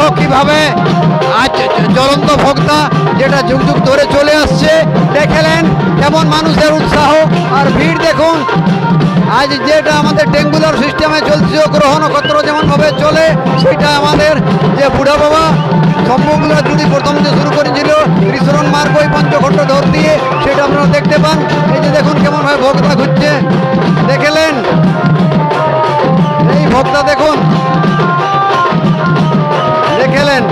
দেখো কিভাবে আজ জ্বলন্ত ভক্তা যেটা যুগ যুগ ধরে চলে আসছে। দেখলেন কেমন মানুষের উৎসাহ আর ভিড় দেখুন। আজ যেটা আমাদের ট্রেঙ্গুলার সিস্টেমে চলছে, গ্রহ নক্ষত্র যেমনভাবে চলে, সেটা আমাদের যে বুড়া বাবা সম্ভবগুলো যদি প্রথম যে শুরু করেছিল ত্রিশরণ মার্গ ওই পঞ্চখণ্ড ধর দিয়ে, সেটা আপনারা দেখতে পান। এই যে দেখুন কেমনভাবে ভক্তা ঘুরছে, দেখলেন এই ভক্তা দেখুন, দেখলেন।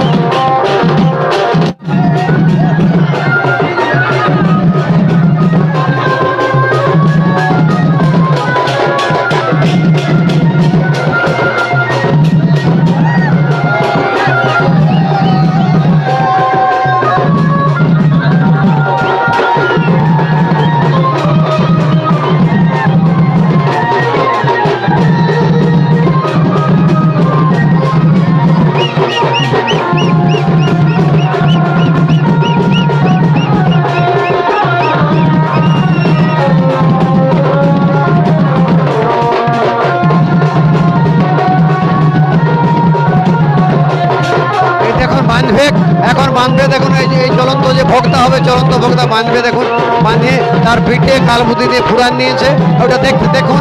এখন বাঁধবে দেখুন, এই জ্বলন্ত যে ভক্তা হবে, জ্বলন্ত ভক্তা বাঁধবে দেখুন, বাঁধে তার পিঠে কালবুদ্ধি দিয়ে ফুরান নিয়েছে। ওটা দেখতে দেখুন,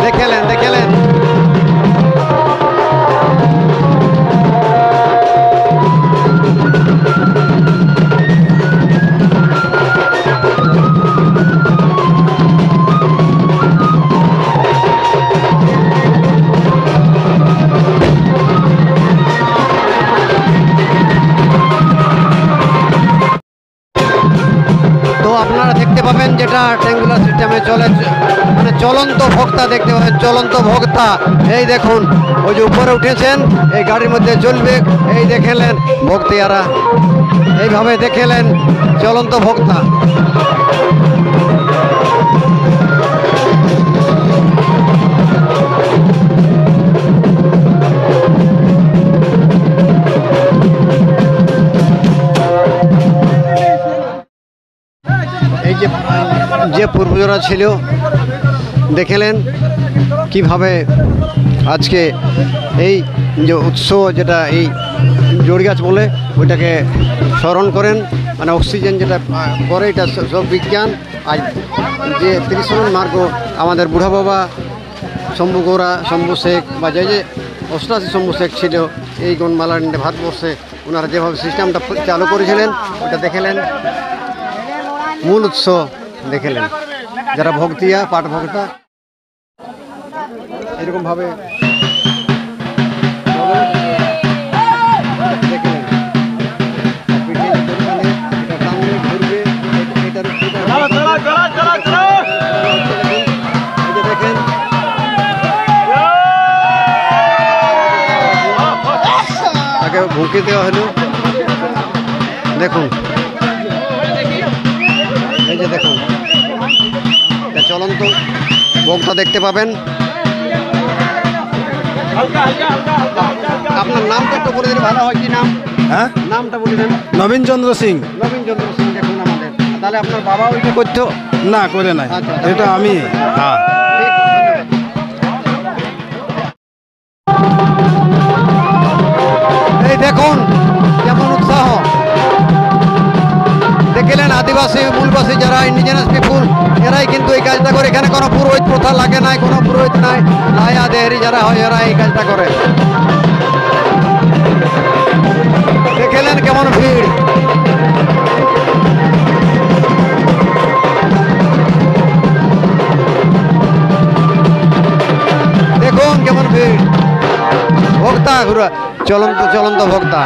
দেখলেন দেখলেন। আপনারা দেখতে পাবেন যেটা ট্রেঙ্গুলার সিস্টেমে চলে, মানে চলন্ত ভক্তা দেখতে পাবেন, চলন্ত ভক্তা। এই দেখুন ওই যে উপরে উঠেছেন, এই গাড়ির মধ্যে চলবে, এই দেখলেন ভক্তিয়ারা এইভাবে দেখলেন চলন্ত ভক্তা। এই যে পূর্বজরা ছিল, দেখলেন কিভাবে আজকে এই যে উৎসব, যেটা এই জড়ি গাছ বলে ওইটাকে স্মরণ করেন, মানে অক্সিজেন যেটা করে, এটা সব বিজ্ঞান। আজ যে ত্রিশরণ মার্গ আমাদের বুড়া বাবা শম্ভু গৌরা, শম্ভু শেখ বা যে 88 শম্ভু শেখ ছিল এই গণমালার ভারতবর্ষে, ওনারা যেভাবে সিস্টেমটা চালু করেছিলেন ওটা দেখলেন। মূল উৎস দেখলেন, যারা ভক্তিয়া পাঠ ভক্তা এরকমভাবে দেখলেন। দেখেন তাকে ভুঁকে দেওয়া হলো, দেখুন এই যে দেখুন চলন্ত ভক্তা দেখতে পাবেন। আপনার নামটা একটু বলে দিলে ভালো হয়, কি নাম? হ্যাঁ, নামটা বলে দেন। নবীন চন্দ্র সিং। নবীন চন্দ্র সিং দেখুন আমাদের। তাহলে আপনার বাবা ওইটা করতো? না, করে নাই। আচ্ছা, এটা আমি। হ্যাঁ, এই দেখুন কেমন উৎসাহ দেখলেন। আদিবাসী মূলবাসী যারা ইন্ডিজিনাস পিপুল, এরাই কিন্তু এই কাজটা করে। এখানে কোনো পুরোহিত প্রথা লাগে নাই, কোনো পুরোহিত নাই, লায়া দেহেরি যারা হয় এরা এই কাজটা করে। দেখলেন কেমন ভিড়। দেখুন কেমন ভিড়, ভক্তা চলন্ত ভক্তা।